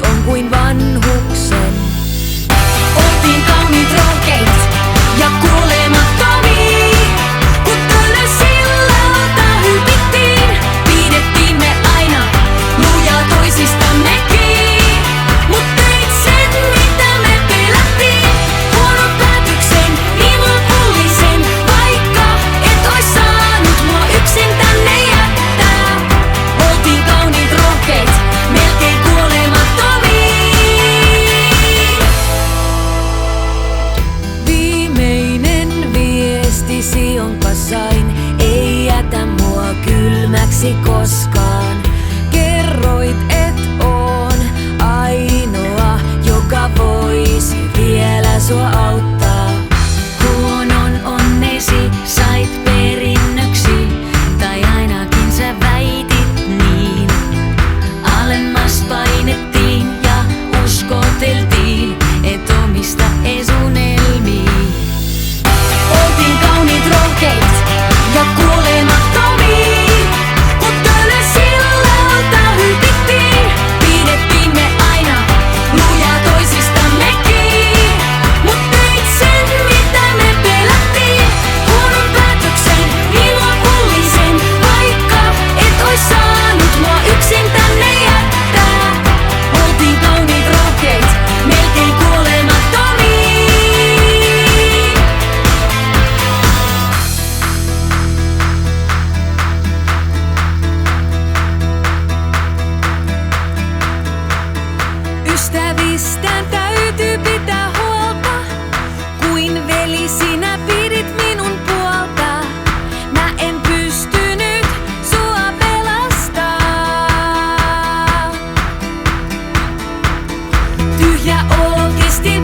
on kuin vanhuksen. Oltiin kauniit, rohkeit ja kuolemattomia, kun tuonne sillalta hypittiin. Pidettiin me aina lujaa toisistammekin, mut teit sen mitä me pelättiin. Huonon päätöksen, niin lopullisen, vaikka et ois saanut mua yksin tänne jättää. Oltiin kauniit, rohkeit, melkein kuolemattomia. Viimeinen viestisi, jonka sain, ei jätä mua kylmäksi koskaan. Kerroit, et oon ainoa, joka voisi vielä sua auttaa. Huonon onnesi sait perinnöksi, tai ainakin sä väitit niin. Alemmas painettiin ja uskoteltiin, et omista ees unelmiin. Oltiin kauniit, rohkeit ja kuolemattomia, kun tuonne sillalta hypittiin. Pidettiin me aina lujaa toisistammekin, mut teit sen mitä me pelättiin. Huonon päätöksen, niin lopullisen, vaikka et ois saanut mua yksin tänne jättää. Oltiin kauniit, rohkeit, melkein kuolemattomia. Ystävistään täytyy pitää huolta, kuin veli sinä pidit minun puolta. Mä en pystynyt sua pelastaa. Tyhjä olo kesti